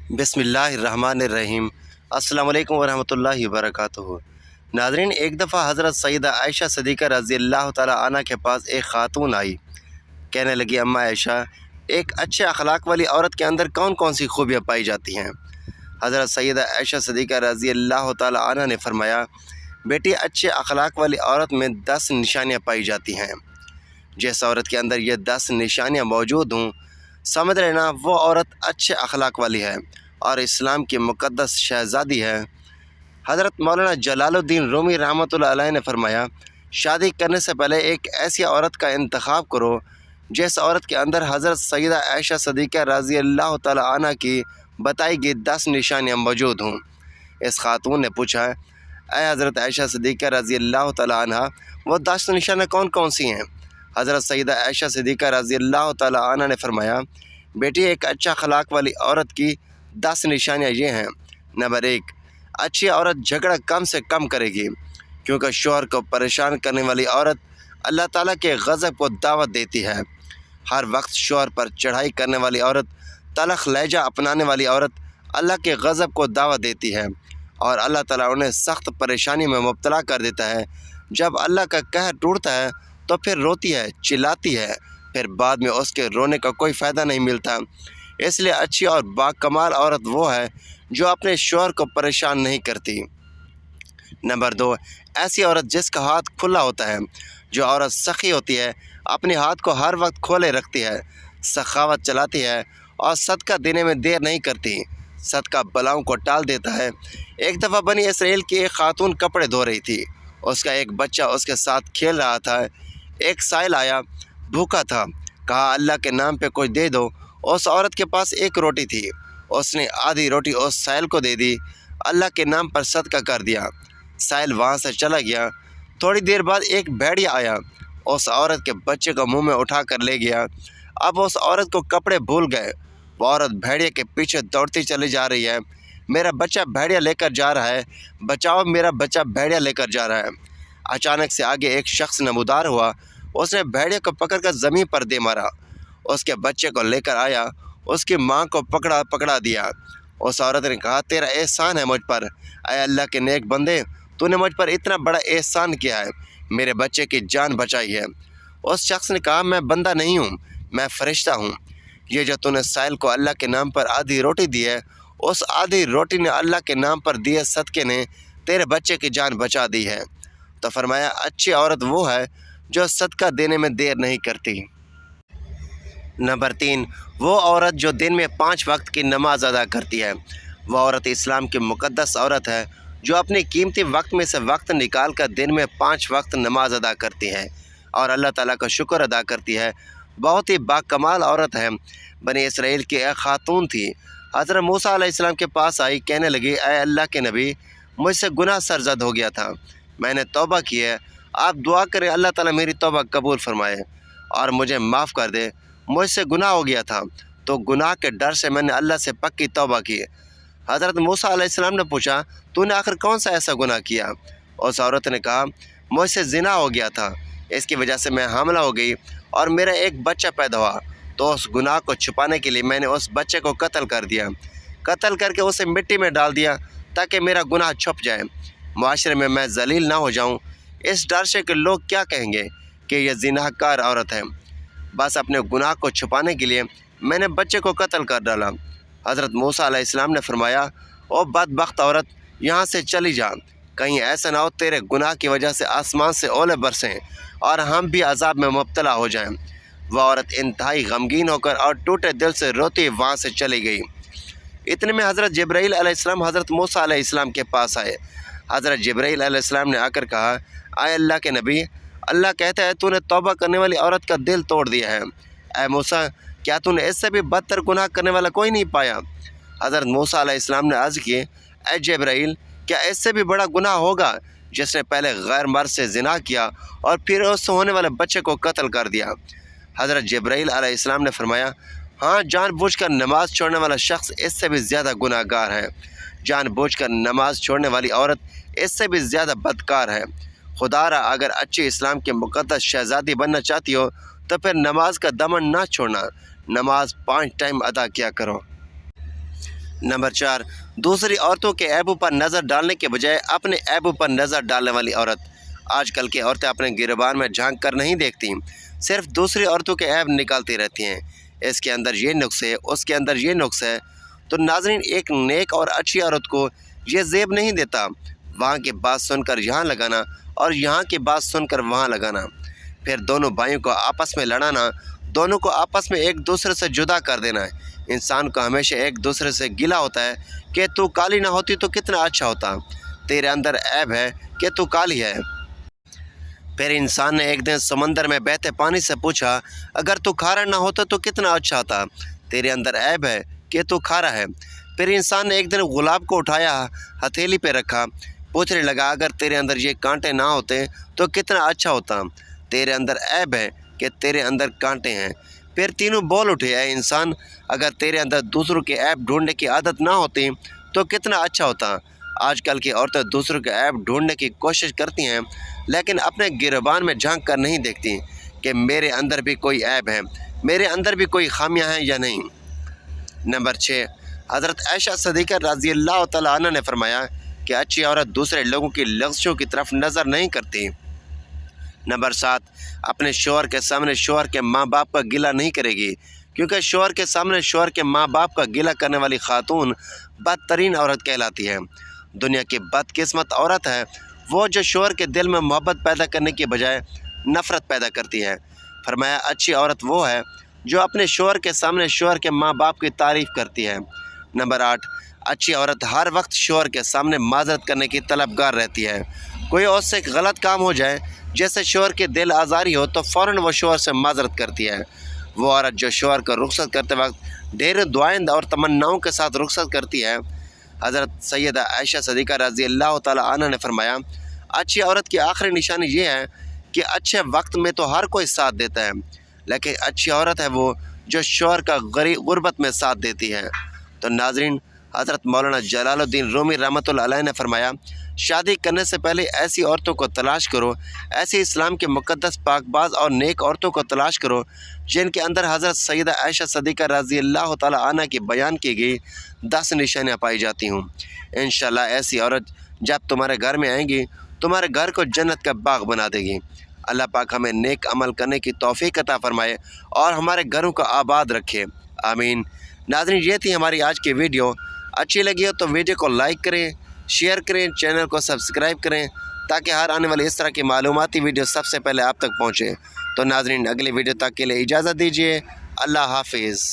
बिस्मिल्लाहिर्रहमानिर्रहीम। अस्सलाम वालेकुम वरहमतुल्लाहि वबरकातुहू। नाज़रीन, एक दफ़ा हज़रत सैयदा आयशा सिद्दीक़ा रज़ी अल्लाह ताला अन्हा के पास एक ख़ातून आई। कहने लगी, अम्मा आयशा, एक अच्छे अखलाक वाली औरत के अंदर कौन कौन सी खूबियाँ पाई जाती हैं? हज़रत सैयदा आयशा सिद्दीक़ा रज़ी अल्लाह ताला अन्हा ने फरमाया, बेटी, अच्छे अखलाक वाली औरत में 10 निशानियाँ पाई जाती हैं। जिस औरत के अंदर ये 10 निशानियाँ मौजूद हों, समझ लेना वो औरत अच्छे अखलाक वाली है और इस्लाम की मुक़द्दस शहज़ादी है। हज़रत मौलाना जलालुद्दीन रूमी रहमतुल्लाह अलैह ने फरमाया, शादी करने से पहले एक ऐसी औरत का इंतखाब करो जिस औरत के अंदर हज़रत सैयदा आयशा सिद्दीक़ा रज़ी अल्लाह ताला अन्हा की बताई गई 10 निशानियाँ मौजूद हों। इस खातून ने पूछा, ऐ हज़रत आयशा सिद्दीक़ा रज़ी अल्लाह ताला अन्हा, वो 10 निशानियाँ कौन कौन सी हैं? हज़रत सैयदा आयशा सिद्दीक़ा रज़ी अल्लाह ताला अन्हा ने फरमाया, बेटी, एक अच्छा अखलाक वाली औरत की 10 निशानियाँ ये हैं। नंबर 1, अच्छी औरत झगड़ा कम से कम करेगी, क्योंकि शौहर को परेशान करने वाली औरत अल्लाह ताला के गज़ब को दावत देती है। हर वक्त शौहर पर चढ़ाई करने वाली औरत, तलख़ लहजा अपनाने वाली औरत अल्लाह के गज़ब को दावत देती है और अल्लाह ताला उन्हें सख्त परेशानी में मुब्तला कर देता है। जब अल्लाह का कहर टूटता है तो फिर रोती है, चिल्लाती है, फिर बाद में उसके रोने का कोई फ़ायदा नहीं मिलता। इसलिए अच्छी और बाकमाल औरत वो है जो अपने शौहर को परेशान नहीं करती। नंबर 2, ऐसी औरत जिसका हाथ खुला होता है। जो औरत सखी होती है, अपने हाथ को हर वक्त खोले रखती है, सखावत चलाती है और सदका देने में देर नहीं करती। सदका बलाओं को टाल देता है। एक दफ़ा बनी इसराइल की एक खातून कपड़े धो रही थी। उसका एक बच्चा उसके साथ खेल रहा था। एक साइल आया, भूखा था, कहा, अल्लाह के नाम पे कुछ दे दो। उस औरत के पास एक रोटी थी। उसने आधी रोटी उस साइल को दे दी, अल्लाह के नाम पर सदका कर दिया। साइल वहाँ से चला गया। थोड़ी देर बाद एक भेड़िया आया, उस औरत के बच्चे को मुंह में उठा कर ले गया। अब उस औरत को कपड़े भूल गए। वो औरत भेड़िए के पीछे दौड़ती चली जा रही है, मेरा बच्चा भेड़िया लेकर जा रहा है, बचाओ, मेरा बच्चा भेड़िया लेकर जा रहा है। अचानक से आगे एक शख्स नमूदार हुआ। उसने भेड़िए को पकड़कर ज़मीन पर दे मारा। उसके बच्चे को लेकर आया, उसकी माँ को पकड़ा दिया। उस औरत ने कहा, तेरा एहसान है मुझ पर, ऐ अल्लाह के नेक बंदे, तूने मुझ पर इतना बड़ा एहसान किया है, मेरे बच्चे की जान बचाई है। उस शख्स ने कहा, मैं बंदा नहीं हूँ, मैं फ़रिश्ता हूँ। ये जो तूने साइल को अल्लाह के नाम पर आधी रोटी दी है, उस आधी रोटी ने अल्लाह के नाम पर दिए सदक़े ने तेरे बच्चे की जान बचा दी है। तो फरमाया, अच्छी औरत वो है जो सदका देने में देर नहीं करती। नंबर 3, वो औरत जो दिन में 5 वक्त की नमाज अदा करती है। वह औरत इस्लाम की मुक़द्दस औरत है जो अपने कीमती वक्त में से वक्त निकाल कर दिन में 5 वक्त नमाज अदा करती है और अल्लाह ताला का शुक्र अदा करती है। बहुत ही बाकमाल औरत है। बनी इसराइल की एक खातून थी। हज़रत मूसा अलैहिस्सलाम के पास आई, कहने लगी, ऐ अल्लाह के नबी, मुझसे गुनाह सरजद हो गया था, मैंने तौबा की है, आप दुआ करें अल्लाह ताला मेरी तौबा कबूल फरमाए और मुझे माफ़ कर दे। मुझसे गुनाह हो गया था, तो गुनाह के डर से मैंने अल्लाह से पक्की तौबा की। हज़रत मूसा अलैहिस्सलाम ने पूछा, तूने आखिर कौन सा ऐसा गुनाह किया? उस औरत ने कहा, मुझसे ज़िना हो गया था, इसकी वजह से मैं हामिला हो गई और मेरा एक बच्चा पैदा हुआ, तो उस गुनाह को छुपाने के लिए मैंने उस बच्चे को कत्ल कर दिया। कत्ल करके उसे मिट्टी में डाल दिया ताकि मेरा गुनाह छुप जाए, माशरे में मैं जलील ना हो जाऊँ, इस डर से कि लोग क्या कहेंगे कि यह ज़िनाकार औरत है। बस अपने गुनाह को छुपाने के लिए मैंने बच्चे को कत्ल कर डाला। हज़रत मूसा अलैहिस्सलाम ने फरमाया, ओ बदबख्त औरत, यहाँ से चली जा, कहीं ऐसा ना हो तेरे गुनाह की वजह से आसमान से ओले बरसें और हम भी अजाब में मुब्तला हो जाएं। वह औरत इंतहाई गमगीन होकर और टूटे दिल से रोती वहाँ से चली गई। इतने में हज़रत जिब्राईल अलैहिस्सलाम हज़रत मूसा अलैहिस्सलाम के पास आए। हज़रत जिब्राईल अलैहिस्सलाम ने आकर कहा, आए अल्लाह के नबी, अल्लाह कहता है तूने तौबा करने वाली औरत का दिल तोड़ दिया है। ऐ मूसा, क्या तूने इससे भी बदतर गुनाह करने वाला कोई नहीं पाया? हज़रत मूसा अलैहिस्सलाम ने अर्ज़ की, ऐ जिब्राईल, क्या इससे भी बड़ा गुनाह होगा जिसने पहले गैर मर्द से ज़िना किया और फिर उससे होने वाले बच्चे को कत्ल कर दिया? हज़रत जिब्राईल अलैहिस्सलाम ने फरमाया, हाँ, जानबूझकर नमाज छोड़ने वाला शख्स इससे भी ज़्यादा गुनाहगार है। जानबूझकर नमाज छोड़ने वाली औरत इससे भी ज़्यादा बदकार है। खुदारा अगर अच्छी इस्लाम की मुक़द्दस शहज़ादी बनना चाहती हो तो फिर नमाज का दमन ना छोड़ना, नमाज 5 टाइम अदा किया करो। नंबर 4, दूसरी औरतों के ऐबों पर नज़र डालने के बजाय अपने ऐबों पर नज़र डालने वाली औरत। आजकल की औरतें अपने गिरबान में झांक कर नहीं देखती, सिर्फ दूसरी औरतों के ऐब निकालती रहती हैं। इसके अंदर ये नुक्स है, उसके अंदर ये नुक्स है। तो नाज़रीन, एक नेक और अच्छी औरत को ये ज़ेब नहीं देता वहाँ की बात सुनकर यहाँ लगाना और यहाँ की बात सुनकर वहाँ लगाना, फिर दोनों भाइयों को आपस में लड़ाना, दोनों को आपस में एक दूसरे से जुदा कर देना है। इंसान को हमेशा एक दूसरे से गिला होता है कि तू काली ना होती तो कितना अच्छा होता, तेरे अंदर ऐब है कि तू काली है। फिर इंसान ने एक दिन समंदर में बहते पानी से पूछा, अगर तू खारा ना होता तो कितना अच्छा होता, तेरे अंदर ऐब है कि तू खारा है। फिर इंसान ने एक दिन गुलाब को उठाया, हथेली पे रखा, पूछने लगा, अगर तेरे अंदर ये कांटे ना होते तो कितना अच्छा होता, तेरे अंदर ऐब है कि तेरे अंदर कांटे हैं। फिर तीनों बोल उठे, ऐ इंसान, अगर तेरे अंदर दूसरों के ऐब ढूंढने की आदत ना होती तो कितना अच्छा होता। आजकल की औरतें दूसरों के ऐब ढूंढने की कोशिश करती हैं, लेकिन अपने गिरबान में झांक कर नहीं देखती कि मेरे अंदर भी कोई ऐब है, मेरे अंदर भी कोई खामियां हैं या नहीं। नंबर 6, हज़रत आयशा सिद्दीक़ा रज़ियल्लाहु तआला अन्हा ने फरमाया कि अच्छी औरत दूसरे लोगों की लग़्ज़िशों की तरफ नज़र नहीं करती। नंबर 7, अपने शौहर के सामने शौहर के माँ बाप का गिला नहीं करेगी, क्योंकि शौहर के सामने शौहर के माँ बाप का गिला करने वाली खातून बदतरीन औरत कहलाती है। दुनिया की बदकिस्मत औरत है वो जो शौहर के दिल में मोहब्बत पैदा करने के बजाय नफ़रत पैदा करती है। फरमाया, अच्छी औरत वो है जो अपने शौहर के सामने शौहर के माँ बाप की तारीफ़ करती है। नंबर 8, अच्छी औरत हर वक्त शौहर के सामने माज़रत करने की तलबगार रहती है। कोई उससे गलत काम हो जाए, जैसे शौहर के दिल आज़ारी हो, तो फ़ौरन वो शौहर से माज़रत करती है। वो औरत जो शौहर को रुख़सत करते वक्त ढेर दुआएं और तमन्नाओं के साथ रुख़सत करती है। हज़रत सैयदा आयशा सिद्दीक़ा रज़ियल्लाहु तआला अन्हा ने फरमाया, अच्छी औरत की आखिरी निशानी ये है कि अच्छे वक्त में तो हर कोई साथ देता है, लेकिन अच्छी औरत है वो जो शौहर का गुर्बत में साथ देती है। तो नाज़रीन, हज़रत मौलाना जलालुद्दीन रूमी रहमतुल्लाह अलैह ने फरमाया, शादी करने से पहले ऐसी औरतों को तलाश करो, ऐसी इस्लाम के मुक़द्दस पाकबाज़ और नेक औरतों को तलाश करो जिनके अंदर हज़रत सैयदा आयशा सिद्दीक़ा रज़ियल्लाहु तआला अन्हा की बयान की गई 10 निशानियाँ पाई जाती हूँ। इंशाअल्लाह ऐसी औरत जब तुम्हारे घर में आएंगी, तुम्हारे घर को जन्नत का बाग बना देगी। अल्लाह पाक हमें नेक अमल करने की तौफ़ीक़ अता फ़रमाए और हमारे घरों को आबाद रखे, आमीन। नाज़रीन, ये थी हमारी आज की वीडियो। अच्छी लगी हो तो वीडियो को लाइक करें, शेयर करें, चैनल को सब्सक्राइब करें, ताकि हर आने वाली इस तरह की मालूमाती वीडियो सबसे पहले आप तक पहुँचे। तो नाज़रीन, अगली वीडियो तक के लिए इजाज़त दीजिए। अल्लाह हाफ़िज़।